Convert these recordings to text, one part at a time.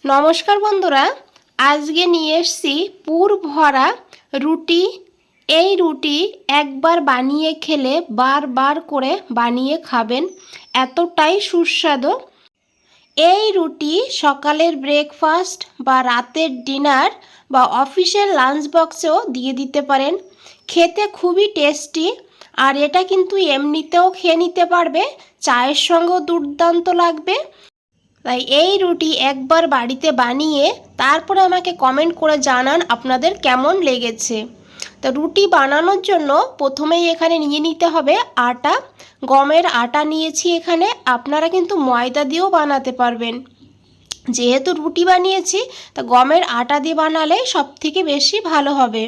নমস্কার বন্ধুরা, আজকে নিয়ে এসেছি পুর ভরা রুটি। এই রুটি একবার বানিয়ে খেলে বারবার করে বানিয়ে খাবেন, এতটাই সুস্বাদু। এই রুটি সকালের ব্রেকফাস্ট বা রাতের ডিনার বা অফিসের লাঞ্চ বক্সেও দিয়ে দিতে পারেন। খেতে খুবই টেস্টি, আর এটা কিন্তু এমনিতেও খেয়ে নিতে পারবে, চায়ের সঙ্গেও দুর্দান্ত লাগবে। তাই এই রুটি একবার বাড়িতে বানিয়ে তারপরে আমাকে কমেন্ট করে জানান আপনাদের কেমন লেগেছে। তো রুটি বানানোর জন্য প্রথমেই এখানে নিয়ে নিতে হবে আটা। গমের আটা নিয়েছি এখানে, আপনারা কিন্তু ময়দা দিয়েও বানাতে পারবেন। যেহেতু রুটি বানিয়েছি, তা গমের আটা দিয়ে বানালে সব থেকে বেশি ভালো হবে।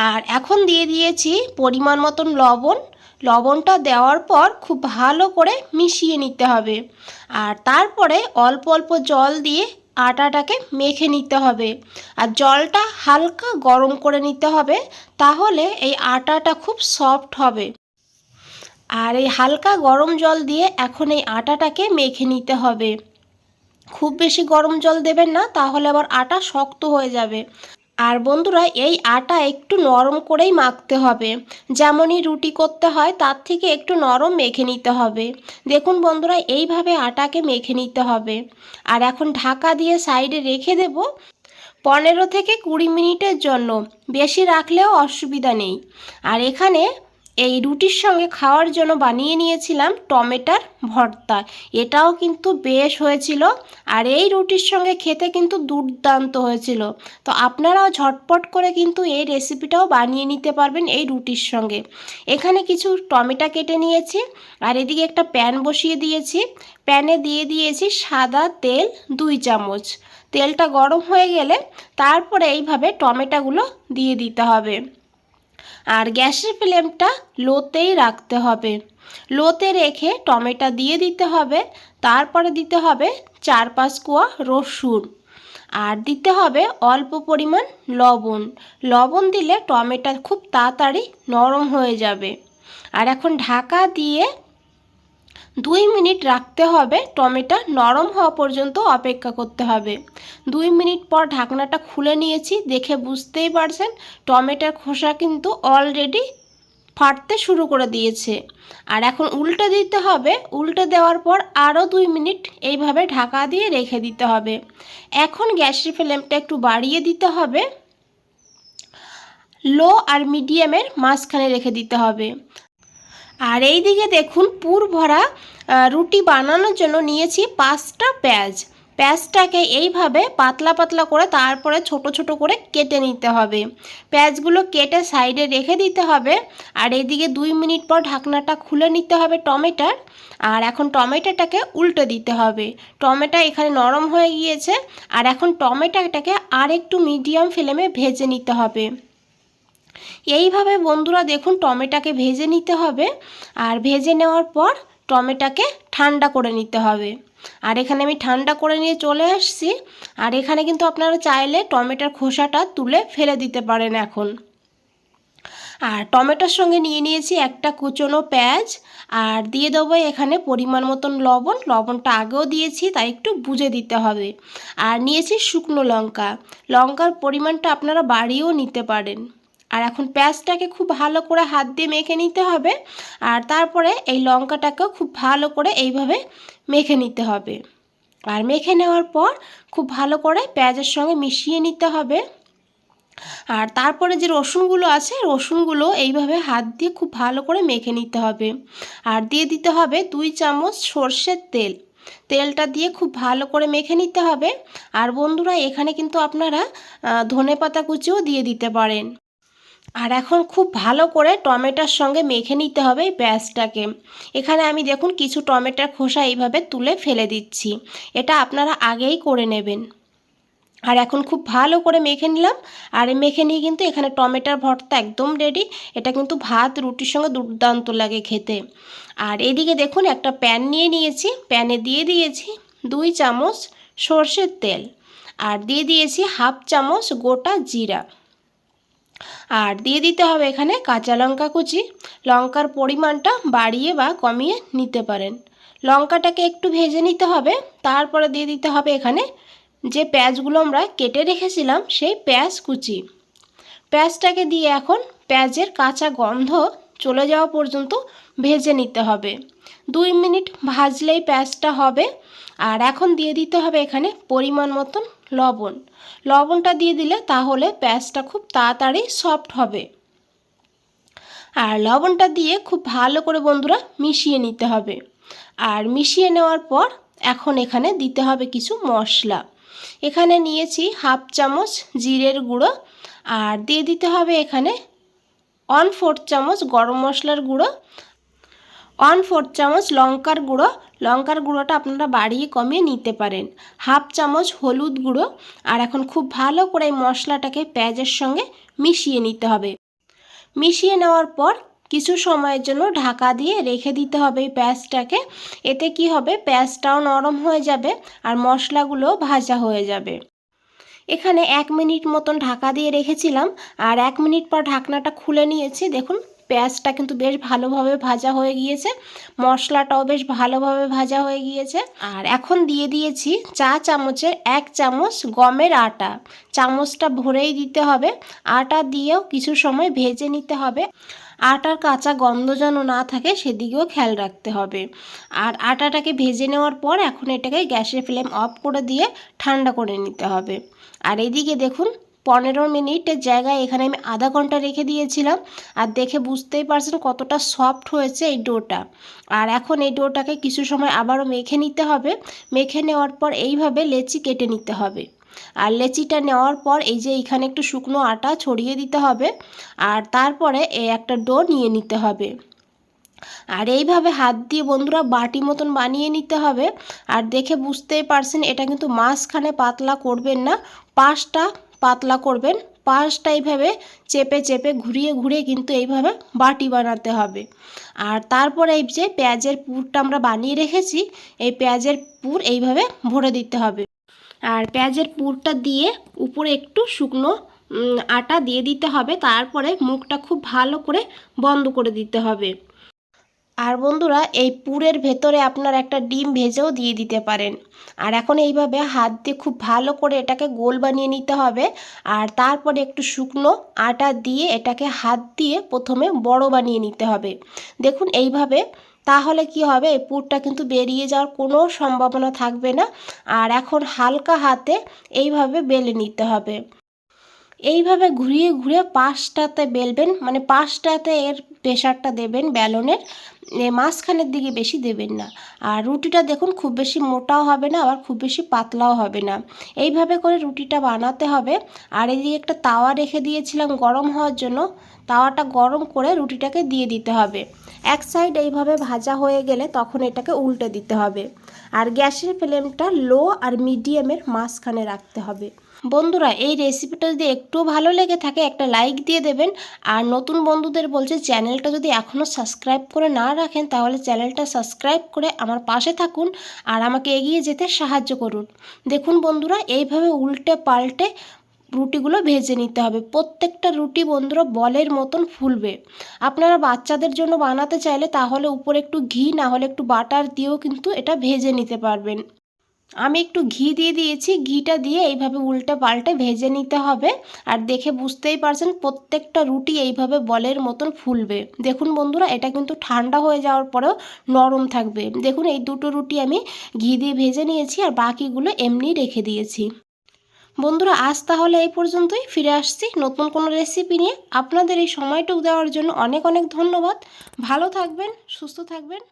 আর এখন দিয়ে দিয়েছি পরিমাণ মতন লবণ। লবণটা দেওয়ার পর খুব ভালো করে মিশিয়ে নিতে হবে, আর তারপরে অল্প অল্প জল দিয়ে আটাটাকে মেখে নিতে হবে। আর জলটা হালকা গরম করে নিতে হবে, তাহলে এই আটাটা খুব সফট হবে। আর এই হালকা গরম জল দিয়ে এখন এই আটাটাকে মেখে নিতে হবে। খুব বেশি গরম জল দেবেন না, তাহলে আবার আটা শক্ত হয়ে যাবে। আর বন্ধুরা, এই আটা একটু নরম করেই মাখতে হবে, যেমনই রুটি করতে হয় তার থেকে একটু নরম মেখে নিতে হবে। দেখুন বন্ধুরা, এইভাবে আটাকে মেখে নিতে হবে। আর এখন ঢাকা দিয়ে সাইডে রেখে দেব 15 থেকে 20 মিনিটের জন্য, বেশি রাখলেও অসুবিধা নেই। আর এখানে এই রুটির সঙ্গে খাওয়ার জন্য বানিয়ে নিয়েছিলাম টমেটোর ভর্তা, এটাও কিন্তু বেশ হয়েছিল। আর এই রুটির সঙ্গে খেতে কিন্তু দুর্দান্ত হয়েছিল। তো আপনারাও ঝটপট করে কিন্তু এই রেসিপিটাও বানিয়ে নিতে পারবেন এই রুটির সঙ্গে। এখানে কিছু টমেটো কেটে নিয়েছি, আর এদিকে একটা প্যান বসিয়ে দিয়েছি। প্যানে দিয়ে দিয়েছি সাদা তেল 2 চামচ। তেলটা গরম হয়ে গেলে তারপরে এইভাবে টমেটোগুলো দিয়ে দিতে হবে। আর গ্যাসের ফ্লেমটা লোতেই রাখতে হবে। লোতে রেখে টমেটো দিয়ে দিতে হবে। তারপরে দিতে হবে 4-5 কোয়া রসুন, আর দিতে হবে অল্প পরিমাণ লবণ। লবণ দিলে টমেটো খুব তাড়াতাড়ি নরম হয়ে যাবে। আর এখন ঢাকা দিয়ে 2 মিনিট রাখতে হবে, টমেটো নরম হওয়া পর্যন্ত অপেক্ষা করতে হবে। 2 মিনিট পর ঢাকনাটা খুলে নিয়েছি, দেখে বুঝতেই পারছেন টমেটোর খোসা কিন্তু অলরেডি ফাটতে শুরু করে দিয়েছে। আর এখন উল্টে দিতে হবে। উল্টে দেওয়ার পর আরও 2 মিনিট এইভাবে ঢাকা দিয়ে রেখে দিতে হবে। এখন গ্যাসের ফ্লেমটা একটু বাড়িয়ে দিতে হবে, লো আর মিডিয়ামের মাঝখানে রেখে দিতে হবে। আর এই দিকে দেখুন, পুর ভরা রুটি বানানোর জন্য নিয়েছি 5টা পেঁয়াজ। পেঁয়াজটাকে এইভাবে পাতলা পাতলা করে তারপরে ছোট ছোট করে কেটে নিতে হবে। পেঁয়াজগুলো কেটে সাইডে রেখে দিতে হবে। আর এইদিকে 2 মিনিট পর ঢাকনাটা খুলে নিতে হবে টমেটোর। আর এখন টমেটোটাকে উল্টে দিতে হবে। টমেটো এখানে নরম হয়ে গিয়েছে। আর এখন টমেটোটাকে আর একটু মিডিয়াম ফ্লেমে ভেজে নিতে হবে। এইভাবে বন্ধুরা দেখুন টমেটোকে ভেজে নিতে হবে। আর ভেজে নেওয়ার পর টমেটোকে ঠান্ডা করে নিতে হবে। আর এখানে আমি ঠান্ডা করে নিয়ে চলে আসছি। আর এখানে কিন্তু আপনারা চাইলে টমেটোর খোসাটা তুলে ফেলে দিতে পারেন এখন। আর টমেটোর সঙ্গে নিয়ে নিয়েছি একটা কুচনো পেঁয়াজ, আর দিয়ে দেবো এখানে পরিমাণ মতন লবণ। লবণটা আগেও দিয়েছি, তাই একটু বুঝে দিতে হবে। আর নিয়েছি শুকনো লঙ্কা। লঙ্কার পরিমাণটা আপনারা বাড়িয়েও নিতে পারেন। আর এখন পেঁয়াজটাকে খুব ভালো করে হাত দিয়ে মেখে নিতে হবে। আর তারপরে এই লঙ্কাটাকেও খুব ভালো করে এইভাবে মেখে নিতে হবে। আর মেখে নেওয়ার পর খুব ভালো করে পেঁয়াজের সঙ্গে মিশিয়ে নিতে হবে। আর তারপরে যে রসুনগুলো আছে, রসুনগুলো এইভাবে হাত দিয়ে খুব ভালো করে মেখে নিতে হবে। আর দিয়ে দিতে হবে 2 চামচ সর্ষের তেল। তেলটা দিয়ে খুব ভালো করে মেখে নিতে হবে। আর বন্ধুরা, এখানে কিন্তু আপনারা ধনেপাতা কুচিও দিয়ে দিতে পারেন। আর এখন খুব ভালো করে টমেটোর সঙ্গে মেখে নিতে হবে এই পেঁয়াজটাকে। এখানে আমি দেখুন কিছু টমেটোর খোসা এইভাবে তুলে ফেলে দিচ্ছি, এটা আপনারা আগেই করে নেবেন। আর এখন খুব ভালো করে মেখে নিলাম। আর মেখে নিয়ে কিন্তু এখানে টমেটোর ভর্তা একদম রেডি। এটা কিন্তু ভাত রুটির সঙ্গে দুর্দান্ত লাগে খেতে। আর এদিকে দেখুন একটা প্যান নিয়ে নিয়েছি, প্যানে দিয়ে দিয়েছি 2 চামচ সর্ষের তেল। আর দিয়ে দিয়েছি 1/2 চামচ গোটা জিরা। আর দিয়ে দিতে হবে এখানে কাঁচা লঙ্কা কুচি। লঙ্কার পরিমাণটা বাড়িয়ে বা কমিয়ে নিতে পারেন। লঙ্কাটাকে একটু ভেজে নিতে হবে। তারপরে দিয়ে দিতে হবে এখানে যে পেঁয়াজগুলো আমরা কেটে রেখেছিলাম সেই পেঁয়াজ কুচি। পেঁয়াজটাকে দিয়ে এখন পেঁয়াজের কাঁচা গন্ধ চলে যাওয়া পর্যন্ত ভেজে নিতে হবে। 2 মিনিট ভাজলেই পেঁয়াজটা হবে। আর এখন দিয়ে দিতে হবে এখানে পরিমাণ মতন লবণ। লবণটা দিয়ে দিলে তাহলে পেঁয়াজটা খুব তাড়াতাড়ি সফট হবে। আর লবণটা দিয়ে খুব ভালো করে বন্ধুরা মিশিয়ে নিতে হবে। আর মিশিয়ে নেওয়ার পর এখন এখানে দিতে হবে কিছু মশলা। এখানে নিয়েছি 1/2 চামচ জিরের গুঁড়ো, আর দিয়ে দিতে হবে এখানে 1/4 চামচ গরম মশলার গুঁড়ো, 1/4 চামচ লঙ্কার গুঁড়ো। লঙ্কার গুঁড়োটা আপনারা বাড়িয়ে কমিয়ে নিতে পারেন। 1/2 চামচ হলুদ গুঁড়ো। আর এখন খুব ভালো করে এই মশলাটাকে পেঁয়াজের সঙ্গে মিশিয়ে নিতে হবে। মিশিয়ে নেওয়ার পর কিছু সময়ের জন্য ঢাকা দিয়ে রেখে দিতে হবে এই পেঁয়াজটাকে। এতে কি হবে, পেঁয়াজটাও নরম হয়ে যাবে আর মশলাগুলো ভাজা হয়ে যাবে। এখানে 1 মিনিট মতন ঢাকা দিয়ে রেখেছিলাম, আর 1 মিনিট পর ঢাকনাটা খুলে নিয়েছি। দেখুন পেঁয়াজটা কিন্তু বেশ ভালোভাবে ভাজা হয়ে গিয়েছে, মশলাটাও বেশ ভালোভাবে ভাজা হয়ে গিয়েছে। আর এখন দিয়ে দিয়েছি চা চামচের 1 চামচ গমের আটা। চামচটা ভরেই দিতে হবে। আটা দিয়েও কিছু সময় ভেজে নিতে হবে। আটার কাঁচা গন্ধ যেন না থাকে সেদিকেও খেয়াল রাখতে হবে। আর আটাটাকে ভেজে নেওয়ার পর এখন এটাকে গ্যাসের ফ্লেম অফ করে দিয়ে ঠান্ডা করে নিতে হবে। আর এদিকে দেখুন 15 মিনিটের জায়গায় এখানে আমি আধা ঘন্টা রেখে দিয়েছিলাম। আর দেখে বুঝতেই পারছেন কতটা সফট হয়েছে এই ডোটা। আর এখন এই ডোটাকে কিছু সময় আবারও মেখে নিতে হবে। মেখে নেওয়ার পর এইভাবে লেচি কেটে নিতে হবে। আর লেচিটা নেওয়ার পর এই যে এখানে একটু শুকনো আটা ছড়িয়ে দিতে হবে। আর তারপরে একটা ডো নিয়ে নিতে হবে। আর এইভাবে হাত দিয়ে বন্ধুরা বাটি মতন বানিয়ে নিতে হবে। আর দেখে বুঝতেই পারছেন এটা কিন্তু মাঝখানে পাতলা করবেন না, পাশটা পাতলা করবেন। পাশটা এইভাবে চেপে চেপে ঘুরিয়ে ঘুরিয়ে কিন্তু এইভাবে বাটি বানাতে হবে। আর তারপরে এই যে পেঁয়াজের পুরটা আমরা বানিয়ে রেখেছি, এই পেঁয়াজের পুর এইভাবে ভরে দিতে হবে। আর পেঁয়াজের পুরটা দিয়ে উপরে একটু শুকনো আটা দিয়ে দিতে হবে। তারপরে মুখটা খুব ভালো করে বন্ধ করে দিতে হবে। আর বন্ধুরা এই পুরের ভেতরে আপনারা একটা ডিম ভেজেও দিয়ে দিতে পারেন। আর এখন এইভাবে হাত দিয়ে খুব ভালো করে এটাকে গোল বানিয়ে নিতে হবে। আর তারপরে একটু শুকনো আটা দিয়ে এটাকে হাত দিয়ে প্রথমে বড় বানিয়ে নিতে হবে। দেখুন এইভাবে, তাহলে কি হবে, এই পুরটা কিন্তু বেরিয়ে যাওয়ার কোনো সম্ভাবনা থাকবে না। আর এখন হালকা হাতে এইভাবে বেলে নিতে হবে। এইভাবে ঘুরিয়ে ঘুরিয়ে পাশটাতে বেলবেন, মানে পাশটাতে এর প্রেশারটা দেবেন বেলনের, মাঝখানের দিকে বেশি দেবেন না। আর রুটিটা দেখুন খুব বেশি মোটাও হবে না, আবার খুব বেশি পাতলাও হবে না। এইভাবে করে রুটিটা বানাতে হবে। আর এদিকে একটা তাওয়া রেখে দিয়েছিলাম গরম হওয়ার জন্য। তাওয়াটা গরম করে রুটিটাকে দিয়ে দিতে হবে। এক সাইড এইভাবে ভাজা হয়ে গেলে তখন এটাকে উল্টে দিতে হবে। আর গ্যাসের ফ্লেমটা লো আর মিডিয়ামের মাঝখানে রাখতে হবে। বন্ধুরা এই রেসিপিটা যদি একটু ভালো লেগে থাকে একটা লাইক দিয়ে দেবেন। আর নতুন বন্ধুদের বলছে চ্যানেলটা যদি এখনও সাবস্ক্রাইব করে না রাখেন তাহলে চ্যানেলটা সাবস্ক্রাইব করে আমার পাশে থাকুন আর আমাকে এগিয়ে যেতে সাহায্য করুন। দেখুন বন্ধুরা এইভাবে উল্টে পাল্টে রুটিগুলো ভেজে নিতে হবে। প্রত্যেকটা রুটি বন্ধুরা বলের মতন ফুলবে। আপনারা বাচ্চাদের জন্য বানাতে চাইলে তাহলে উপরে একটু ঘি না হলে একটু বাটার দিয়েও কিন্তু এটা ভেজে নিতে পারবেন। আমি একটু ঘি দিয়ে দিয়েছি, ঘিটা দিয়ে এইভাবে উল্টে পাল্টে ভেজে নিতে হবে। আর দেখে বুঝতেই পারছেন প্রত্যেকটা রুটি এইভাবে বলের মতন ফুলবে। দেখুন বন্ধুরা এটা কিন্তু ঠান্ডা হয়ে যাওয়ার পরেও নরম থাকবে। দেখুন এই দুটো রুটি আমি ঘি দিয়ে ভেজে নিয়েছি আর বাকিগুলো এমনি রেখে দিয়েছি। বন্ধুরা আজ তাহলে এই পর্যন্তই, ফিরে আসছি নতুন কোনো রেসিপি নিয়ে। আপনাদের এই সময়টুকু দেওয়ার জন্য অনেক অনেক ধন্যবাদ। ভালো থাকবেন, সুস্থ থাকবেন।